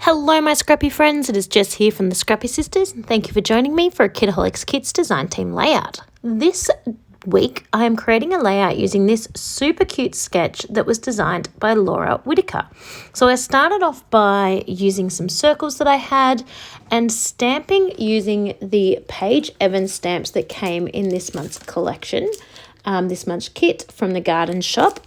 Hello my scrappy friends, it is Jess here from the Scrappy Sisters and thank you for joining me for a Kitaholic Kits design team layout. This week I am creating a layout using this super cute sketch that was designed by Laura Whitaker. So I started off by using some circles that I had and stamping using the Paige Evans stamps that came in this month's collection, this month's kit from the garden shop.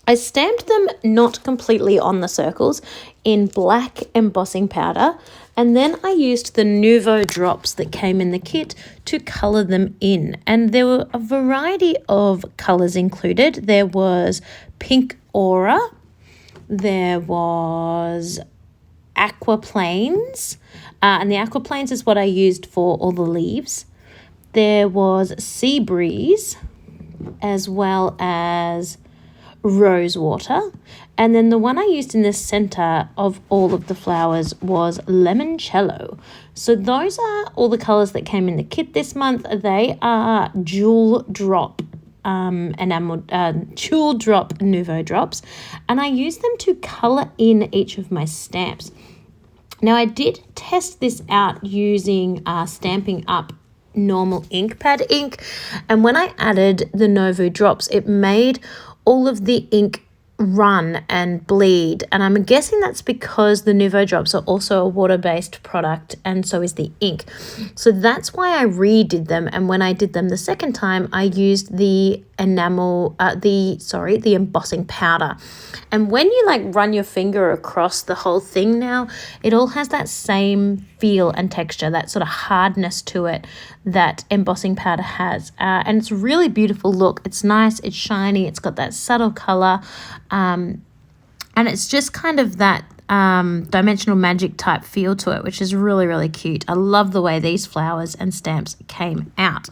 I stamped them not completely on the circles in black embossing powder, and then I used the Nouveau drops that came in the kit to colour them in. And there were a variety of colours included. There was pink aura, there was aqua plains, and the aqua plains is what I used for all the leaves. There was sea breeze, as well as rose water, and then the one I used in the center of all of the flowers was limoncello. So those are all the colors that came in the kit this month. They are jewel drop jewel drop Nouveau drops, and I use them to color in each of my stamps. Now I did test this out using Stampin' Up! Normal ink pad ink, and when I added the Nouveau drops, it made all of the ink run and bleed, and I'm guessing that's because the Nouveau drops are also a water-based product, and so is the ink. So that's why I redid them, and when I did them the second time, I used the the embossing powder. And when you run your finger across the whole thing now, it all has that same feel and texture, that sort of hardness to it that embossing powder has. And it's a really beautiful look. It's nice, it's shiny, it's got that subtle color, and it's just kind of that dimensional magic type feel to it, which is really, really cute. I love the way these flowers and stamps came out.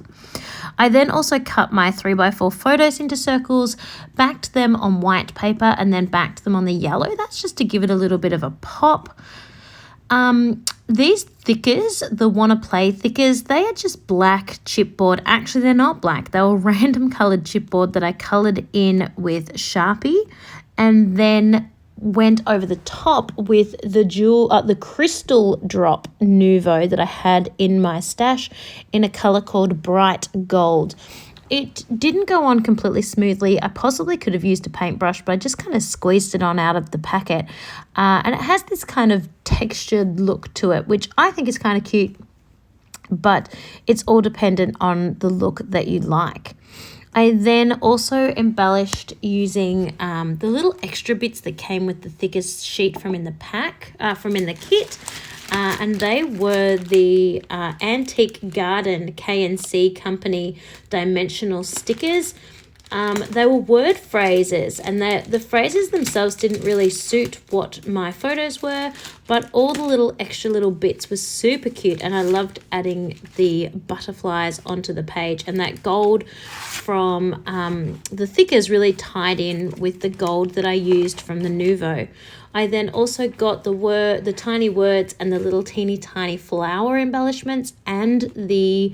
I then also cut my 3x4 photos into circles, backed them on white paper, and then backed them on the yellow. That's just to give it a little bit of a pop. These thickers, the Wanna Play thickers, they are just black chipboard. Actually, they're not black. They were random colored chipboard that I colored in with Sharpie and then went over the top with the crystal drop Nouveau that I had in my stash in a color called Bright Gold. It didn't go on completely smoothly. I possibly could have used a paintbrush, but I just kind of squeezed it on out of the packet. And it has this kind of textured look to it, which I think is kind of cute, but it's all dependent on the look that you like. I then also embellished using the little extra bits that came with the thickest sheet from in the kit. And they were the Antique Garden K&C Company dimensional stickers. They were word phrases, and the phrases themselves didn't really suit what my photos were, but all the little extra little bits was super cute, and I loved adding the butterflies onto the page, and that gold from the thickers really tied in with the gold that I used from the Nouveau. I then also got the tiny words and the little teeny tiny flower embellishments and the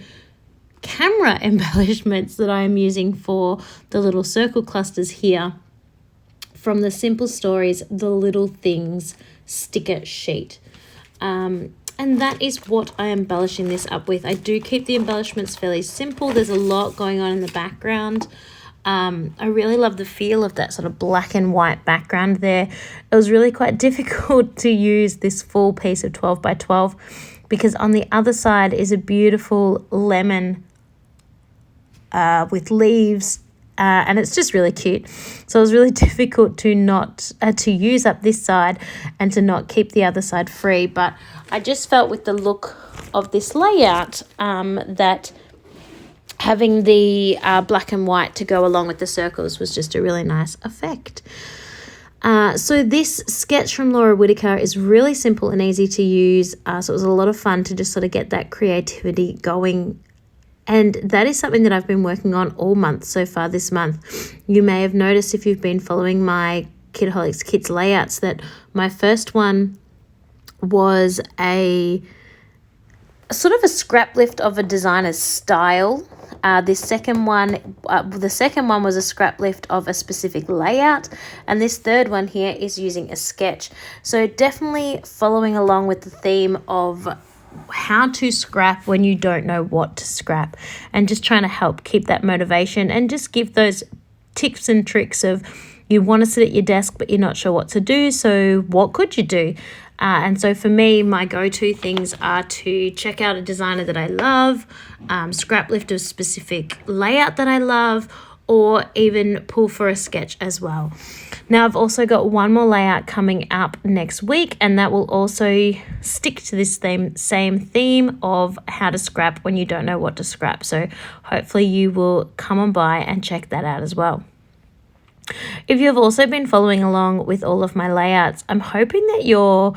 camera embellishments that I am using for the little circle clusters here from the Simple Stories The Little Things sticker sheet. And that is what I am embellishing this up with. I do keep the embellishments fairly simple. There's a lot going on in the background. I really love the feel of that sort of black and white background there. It was really quite difficult to use this full piece of 12 by 12 because on the other side is a beautiful lemon with leaves, and it's just really cute. So it was really difficult to use up this side and to not keep the other side free. But I just felt with the look of this layout that having the black and white to go along with the circles was just a really nice effect. So this sketch from Laura Whitaker is really simple and easy to use. So it was a lot of fun to just sort of get that creativity going. And that is something that I've been working on all month so far this month. You may have noticed if you've been following my Kitaholic Kits layouts that my first one was a sort of a scrap lift of a designer's style. The second one was a scrap lift of a specific layout, and this third one here is using a sketch. So definitely following along with the theme of how to scrap when you don't know what to scrap, and just trying to help keep that motivation and just give those tips and tricks of you want to sit at your desk but you're not sure what to do, so what could you do? And so for me, my go-to things are to check out a designer that I love, scrap lift a specific layout that I love, or even pull for a sketch as well. Now, I've also got one more layout coming up next week, and that will also stick to this same theme of how to scrap when you don't know what to scrap. So hopefully you will come on by and check that out as well. If you've also been following along with all of my layouts, I'm hoping that you're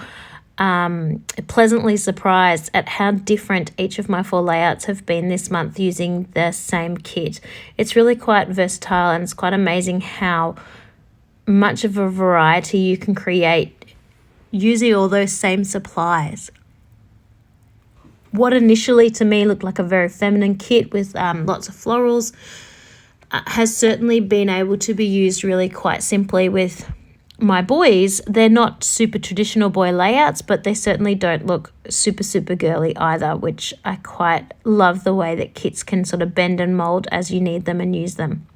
pleasantly surprised at how different each of my 4 layouts have been this month using the same kit. It's really quite versatile, and it's quite amazing how much of a variety you can create using all those same supplies. What initially to me looked like a very feminine kit with lots of florals has certainly been able to be used really quite simply with my boys. They're not super traditional boy layouts, but they certainly don't look super girly either, which I quite love the way that kits can sort of bend and mold as you need them and use them.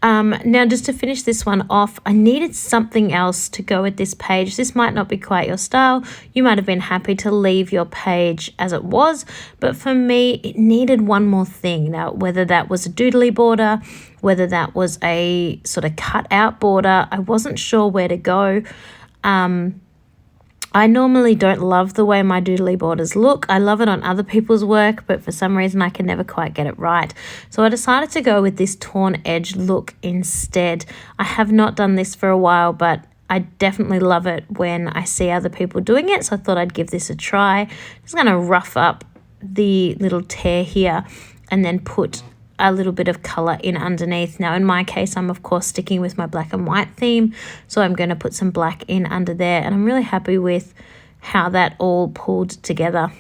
Now, just to finish this one off, I needed something else to go with this page. This might not be quite your style. You might have been happy to leave your page as it was, but for me, it needed one more thing. Now, whether that was a doodly border, whether that was a sort of cut out border, I wasn't sure where to go. I normally don't love the way my doodly borders look. I love it on other people's work, but for some reason I can never quite get it right. So I decided to go with this torn edge look instead. I have not done this for a while, but I definitely love it when I see other people doing it, so I thought I'd give this a try. Just going to rough up the little tear here and then put a little bit of color in underneath. Now in my case, I'm of course sticking with my black and white theme, so I'm going to put some black in under there, and I'm really happy with how that all pulled together.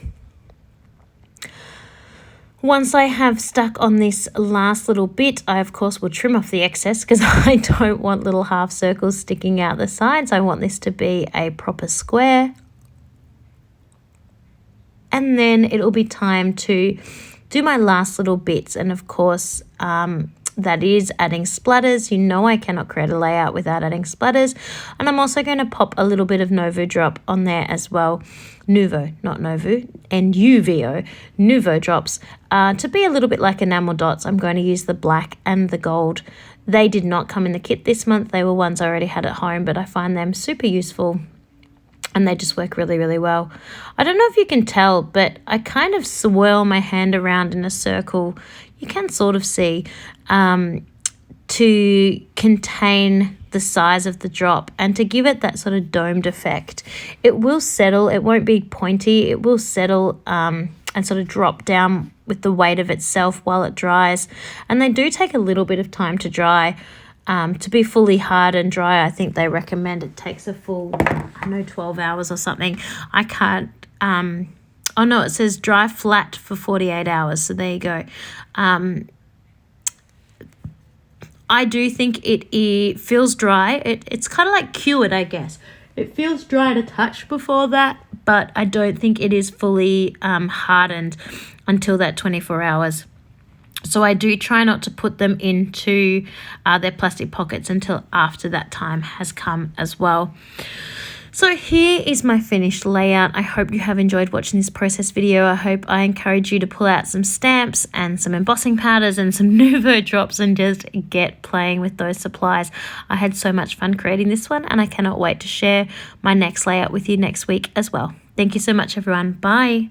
Once I have stuck on this last little bit, I of course will trim off the excess because I don't want little half circles sticking out the sides. I want this to be a proper square. And then it'll be time to do my last little bits, and of course that is adding splatters. You know I cannot create a layout without adding splatters, and I'm also going to pop a little bit of Nuvo drop on there as well. Nuvo, not Novu, N-U-V-O, Nuvo drops to be a little bit like enamel dots. I'm going to use the black and the gold. They did not come in the kit this month. They were ones I already had at home, but I find them super useful and they just work really well. I don't know if you can tell, but I kind of swirl my hand around in a circle. You can sort of see to contain the size of the drop and to give it that sort of domed effect. It will settle. It won't be pointy. It will settle and sort of drop down with the weight of itself while it dries. And they do take a little bit of time to dry. To be fully hard and dry, I think they recommend it takes a full, 12 hours or something. I can't, oh no, it says dry flat for 48 hours. So there you go. I do think it feels dry. It's kind of like cured, I guess. It feels dry to touch before that, but I don't think it is fully hardened until that 24 hours. So I do try not to put them into their plastic pockets until after that time has come as well. So here is my finished layout. I hope you have enjoyed watching this process video. I hope I encourage you to pull out some stamps and some embossing powders and some Nuvo drops and just get playing with those supplies. I had so much fun creating this one, and I cannot wait to share my next layout with you next week as well. Thank you so much, everyone. Bye.